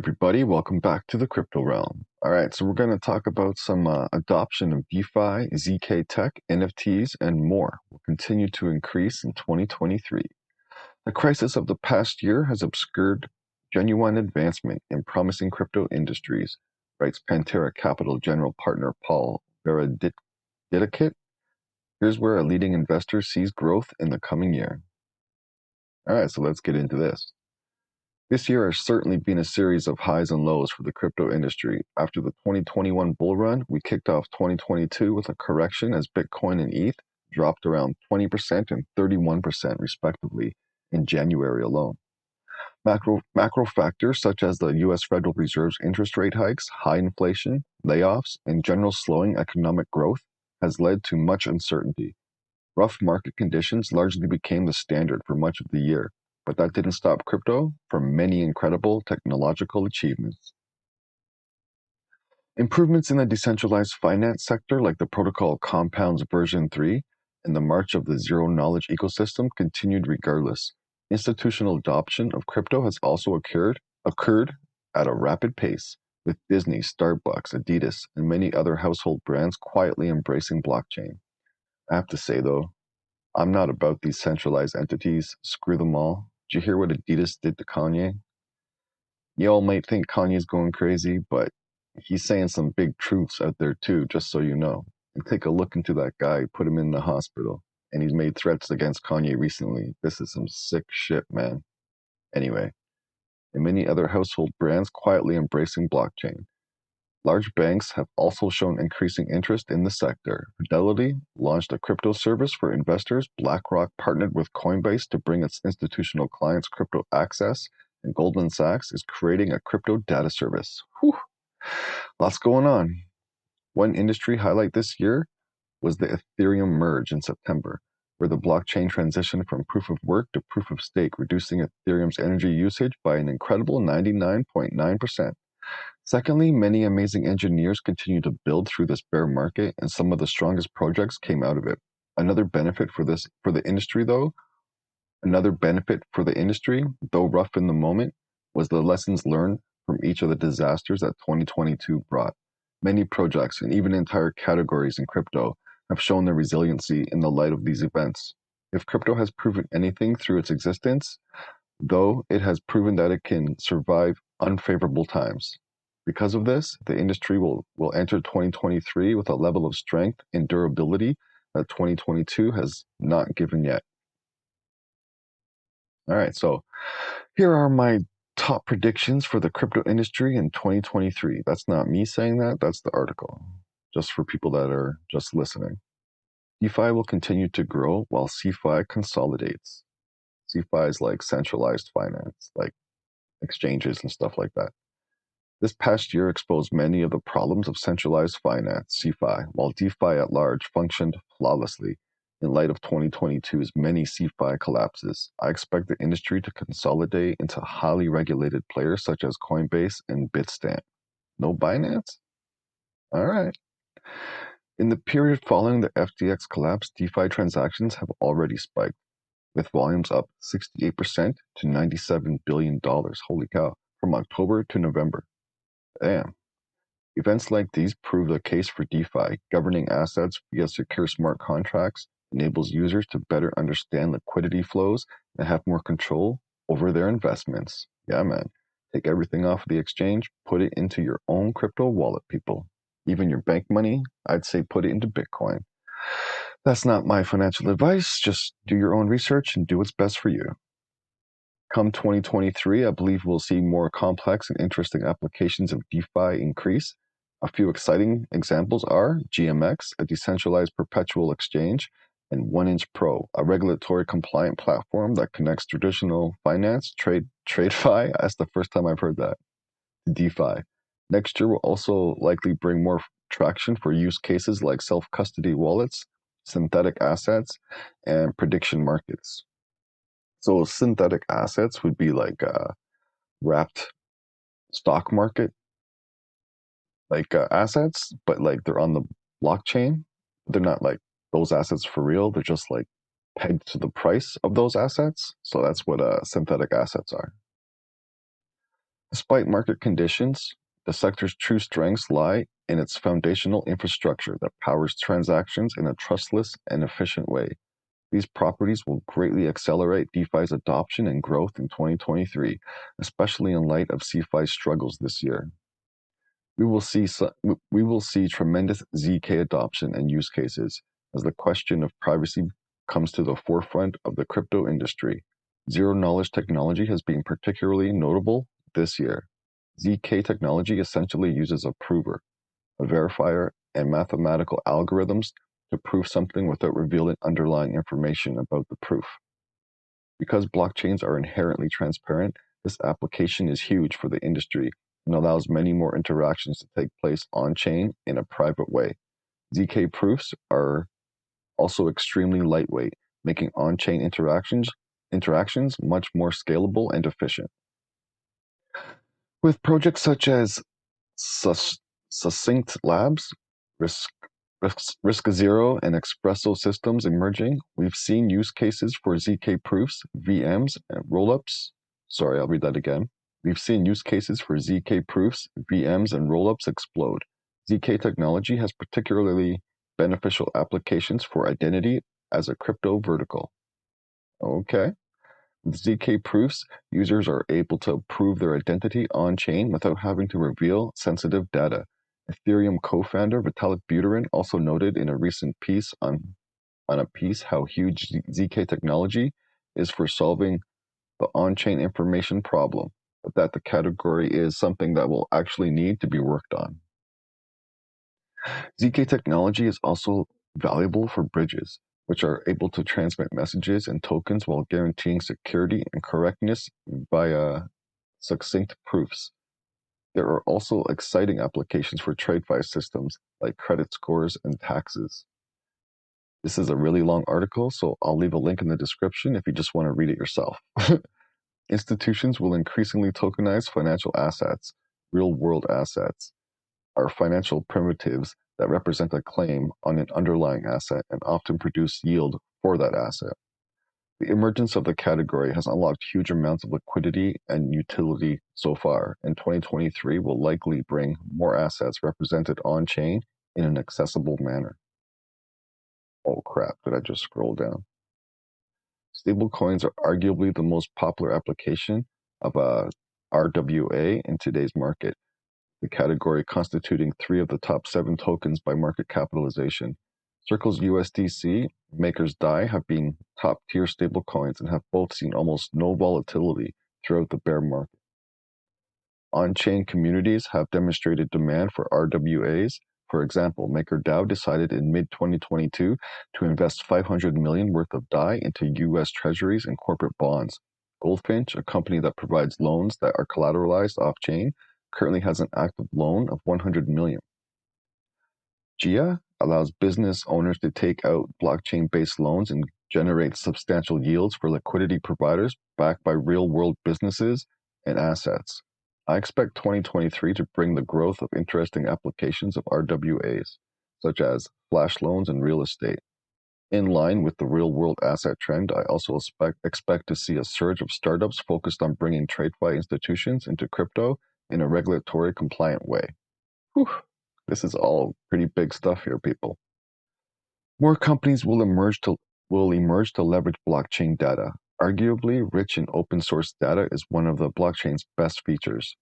everybody, welcome back to the crypto realm. All right, so we're going to talk about some adoption of DeFi, ZK tech, NFTs, and more will continue to increase in 2023. The crisis of the past year has obscured genuine advancement in promising crypto industries, writes Pantera Capital General Partner Paul Veradicit. Here's where a leading investor sees growth in the coming year. All right, so let's get into this. This year has certainly been a series of highs and lows for the crypto industry. After the 2021 bull run, we kicked off 2022 with a correction as Bitcoin and ETH dropped around 20% and 31% respectively in January alone. Macro factors such as the U.S. Federal Reserve's interest rate hikes, high inflation, layoffs, and general slowing economic growth has led to much uncertainty. Rough market conditions largely became the standard for much of the year, but that didn't stop crypto from many incredible technological achievements. Improvements in the decentralized finance sector, like the protocol Compound's version 3 and the march of the zero-knowledge ecosystem, continued regardless. Institutional adoption of crypto has also occurred at a rapid pace, with Disney, Starbucks, Adidas, and many other household brands quietly embracing blockchain. I have to say, though, I'm not about these centralized entities. Screw them all. Did you hear what Adidas did to Kanye? Y'all might think Kanye's going crazy, but he's saying some big truths out there too, just so you know. And take a look into that guy, put him in the hospital, and he's made threats against Kanye recently. This is some sick shit, man. Anyway, and many other household brands quietly embracing blockchain. Large banks have also shown increasing interest in the sector. Fidelity launched a crypto service for investors. BlackRock partnered with Coinbase to bring its institutional clients crypto access, and Goldman Sachs is creating a crypto data service. Whew. Lots going on. One industry highlight this year was the Ethereum merge in September, where the blockchain transitioned from proof of work to proof of stake, reducing Ethereum's energy usage by an incredible 99.9%. Secondly, many amazing engineers continue to build through this bear market, and some of the strongest projects came out of it. Another benefit for the industry, though rough in the moment, was the lessons learned from each of the disasters that 2022 brought. Many projects and even entire categories in crypto have shown their resiliency in the light of these events. If crypto has proven anything through its existence, though, it has proven that it can survive unfavorable times. Because of this, the industry will enter 2023 with a level of strength and durability that 2022 has not given yet. All right, so here are my top predictions for the crypto industry in 2023. That's not me saying that, that's the article, just for people that are just listening. DeFi will continue to grow while CEFI consolidates. CEFI is like centralized finance, like exchanges and stuff like that. This past year exposed many of the problems of centralized finance, CEFI, while DeFi at large functioned flawlessly. In light of 2022's many CEFI collapses, I expect the industry to consolidate into highly regulated players such as Coinbase and Bitstamp. No Binance? All right. In the period following the FTX collapse, DeFi transactions have already spiked, with volumes up 68% to $97 billion. Holy cow. From October to November. Damn. Events like these prove the case for DeFi. Governing assets via secure smart contracts enables users to better understand liquidity flows and have more control over their investments. Yeah, man. Take everything off the exchange, put it into your own crypto wallet, people. Even your bank money, I'd say put it into Bitcoin. That's not my financial advice. Just do your own research and do what's best for you. Come 2023, I believe we'll see more complex and interesting applications of DeFi increase. A few exciting examples are GMX, a decentralized perpetual exchange, and 1inch Pro, a regulatory compliant platform that connects traditional finance, TradeFi, that's the first time I've heard that, to DeFi. Next year will also likely bring more traction for use cases like self-custody wallets, synthetic assets, and prediction markets. So synthetic assets would be like wrapped stock market assets, but like they're on the blockchain. They're not like those assets for real. They're just like pegged to the price of those assets. So that's what synthetic assets are. Despite market conditions, the sector's true strengths lie in its foundational infrastructure that powers transactions in a trustless and efficient way. These properties will greatly accelerate DeFi's adoption and growth in 2023, especially in light of CEFI's struggles this year. We will see tremendous ZK adoption and use cases as the question of privacy comes to the forefront of the crypto industry. Zero-knowledge technology has been particularly notable this year. ZK technology essentially uses a prover, a verifier, and mathematical algorithms to prove something without revealing underlying information about the proof. Because blockchains are inherently transparent, this application is huge for the industry and allows many more interactions to take place on-chain in a private way. ZK proofs are also extremely lightweight, making on-chain interactions much more scalable and efficient. With projects such as Succinct Labs, Risk, Risk Zero, and Espresso Systems emerging, we've seen use cases for ZK proofs, VMs, and rollups. Sorry, I'll read that again. We've seen use cases for ZK proofs, VMs, and rollups explode. ZK technology has particularly beneficial applications for identity as a crypto vertical. Okay. With ZK proofs, users are able to prove their identity on-chain without having to reveal sensitive data. Ethereum co-founder Vitalik Buterin also noted in a recent piece on a piece how huge ZK technology is for solving the on-chain information problem, but that the category is something that will actually need to be worked on. ZK technology is also valuable for bridges, which are able to transmit messages and tokens while guaranteeing security and correctness via succinct proofs. There are also exciting applications for TradeFi systems like credit scores and taxes. This is a really long article, so I'll leave a link in the description if you just want to read it yourself. Institutions will increasingly tokenize financial assets, real-world assets, are financial primitives that represent a claim on an underlying asset and often produce yield for that asset. The emergence of the category has unlocked huge amounts of liquidity and utility so far, and 2023 will likely bring more assets represented on-chain in an accessible manner. Oh crap, did I just scroll down? Stablecoins are arguably the most popular application of a RWA in today's market, the category constituting 3 of the top 7 tokens by market capitalization. Circle's USDC, Maker's DAI have been top-tier stablecoins and have both seen almost no volatility throughout the bear market. On-chain communities have demonstrated demand for RWAs. For example, MakerDAO decided in mid-2022 to invest $500 million worth of DAI into U.S. Treasuries and corporate bonds. Goldfinch, a company that provides loans that are collateralized off-chain, currently has an active loan of $100 million. GIA allows business owners to take out blockchain-based loans and generate substantial yields for liquidity providers backed by real-world businesses and assets. I expect 2023 to bring the growth of interesting applications of RWAs, such as flash loans and real estate. In line with the real-world asset trend, I also expect to see a surge of startups focused on bringing TradeFi institutions into crypto in a regulatory compliant way. Whew, this is all pretty big stuff here, people. More companies will emerge to leverage blockchain data. Arguably, rich and open source data is one of the blockchain's best features,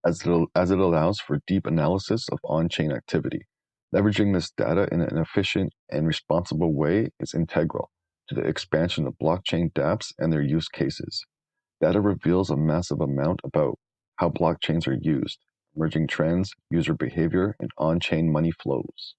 as it allows for deep analysis of on-chain activity. Leveraging this data in an efficient and responsible way is integral to the expansion of blockchain dApps and their use cases. Data reveals a massive amount about how blockchains are used, emerging trends, user behavior, and on-chain money flows.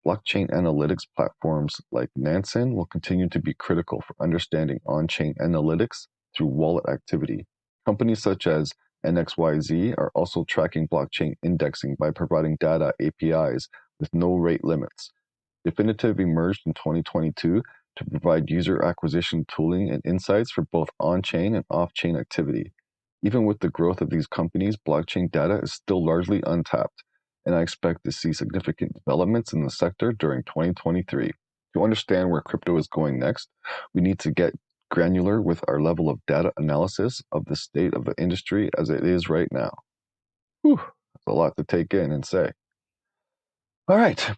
Blockchain analytics platforms like Nansen will continue to be critical for understanding on-chain analytics through wallet activity. Companies such as NXYZ are also tracking blockchain indexing by providing data APIs with no rate limits. Definitive emerged in 2022 to provide user acquisition tooling and insights for both on-chain and off-chain activity. Even with the growth of these companies, blockchain data is still largely untapped, and I expect to see significant developments in the sector during 2023. To understand where crypto is going next, we need to get granular with our level of data analysis of the state of the industry as it is right now. Whew, that's a lot to take in and say. All right.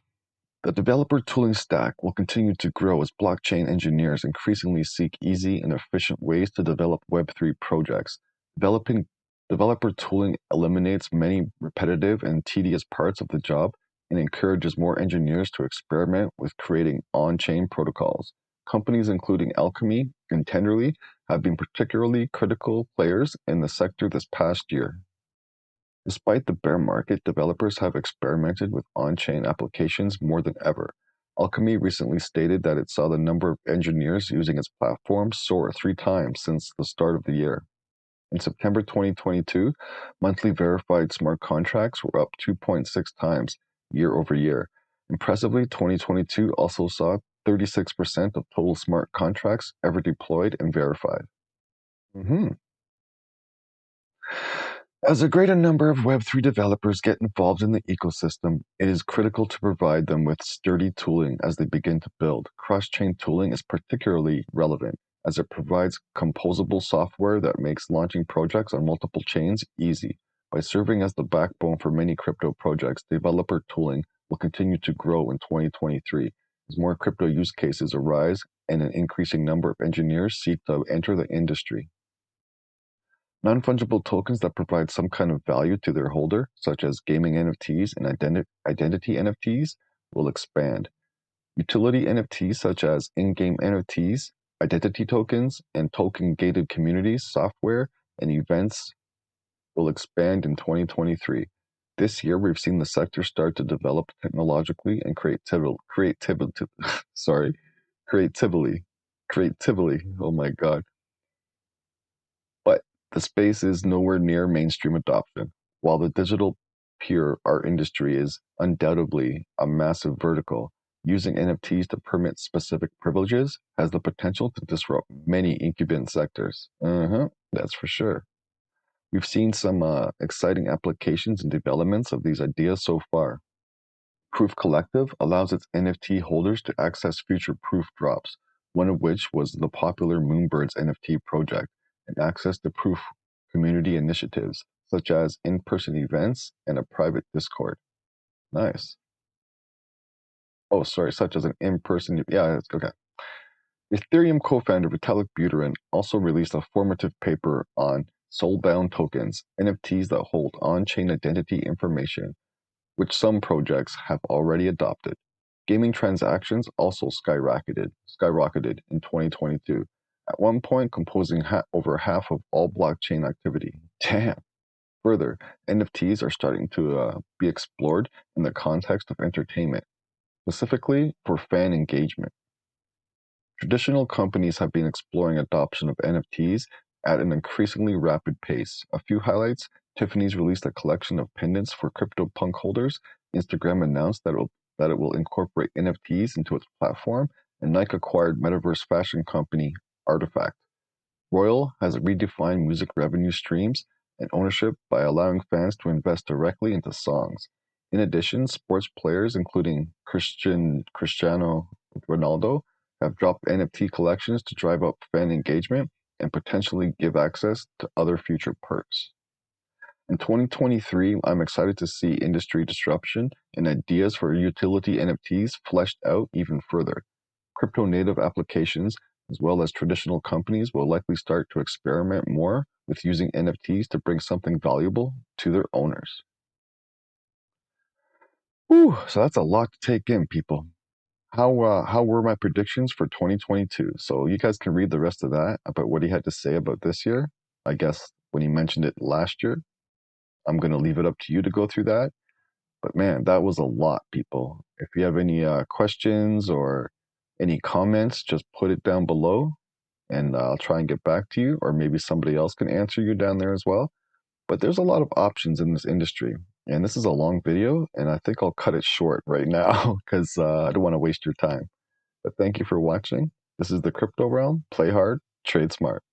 The developer tooling stack will continue to grow as blockchain engineers increasingly seek easy and efficient ways to develop Web3 projects. Developing developer tooling eliminates many repetitive and tedious parts of the job and encourages more engineers to experiment with creating on-chain protocols. Companies including Alchemy and Tenderly have been particularly critical players in the sector this past year. Despite the bear market, developers have experimented with on-chain applications more than ever. Alchemy recently stated that it saw the number of engineers using its platform soar 3 times since the start of the year. In September 2022, monthly verified smart contracts were up 2.6 times year over year. Impressively, 2022 also saw 36% of total smart contracts ever deployed and verified. As a greater number of Web3 developers get involved in the ecosystem, it is critical to provide them with sturdy tooling as they begin to build. Cross-chain tooling is particularly relevant as it provides composable software that makes launching projects on multiple chains easy. By serving as the backbone for many crypto projects, developer tooling will continue to grow in 2023 as more crypto use cases arise and an increasing number of engineers seek to enter the industry. Non-fungible tokens that provide some kind of value to their holder, such as gaming NFTs and identity NFTs, will expand. Utility NFTs such as in-game NFTs, identity tokens, and token-gated communities, software, and events will expand in 2023. This year, we've seen the sector start to develop technologically and creatively. Oh my God. But the space is nowhere near mainstream adoption. While the digital pure art industry is undoubtedly a massive vertical, using NFTs to permit specific privileges has the potential to disrupt many incumbent sectors. That's for sure. We've seen some exciting applications and developments of these ideas so far. Proof Collective allows its NFT holders to access future proof drops, one of which was the popular Moonbirds NFT project, and access to proof community initiatives, such as in-person events and a private Discord. Nice. Oh, sorry, such as an in-person, yeah, it's okay. Ethereum co-founder Vitalik Buterin also released a formative paper on soulbound tokens, NFTs that hold on-chain identity information, which some projects have already adopted. Gaming transactions also skyrocketed in 2022, at one point composing over half of all blockchain activity. Damn. Further, NFTs are starting to be explored in the context of entertainment, specifically for fan engagement. Traditional companies have been exploring adoption of NFTs at an increasingly rapid pace. A few highlights: Tiffany's released a collection of pendants for CryptoPunk holders. Instagram announced that it will incorporate NFTs into its platform, and Nike acquired metaverse fashion company Artifact. Royal has redefined music revenue streams and ownership by allowing fans to invest directly into songs. In addition, sports players, including Cristiano Ronaldo, have dropped NFT collections to drive up fan engagement and potentially give access to other future perks. In 2023, I'm excited to see industry disruption and ideas for utility NFTs fleshed out even further. Crypto native applications, as well as traditional companies, will likely start to experiment more with using NFTs to bring something valuable to their owners. Whew, so that's a lot to take in, people. How were my predictions for 2022? So you guys can read the rest of that about what he had to say about this year. I guess when he mentioned it last year, I'm going to leave it up to you to go through that. But man, that was a lot, people. If you have any questions or any comments, just put it down below and I'll try and get back to you, or maybe somebody else can answer you down there as well. But there's a lot of options in this industry. And this is a long video, and I think I'll cut it short right now because I don't want to waste your time. But thank you for watching. This is the Crypto Realm. Play hard, trade smart.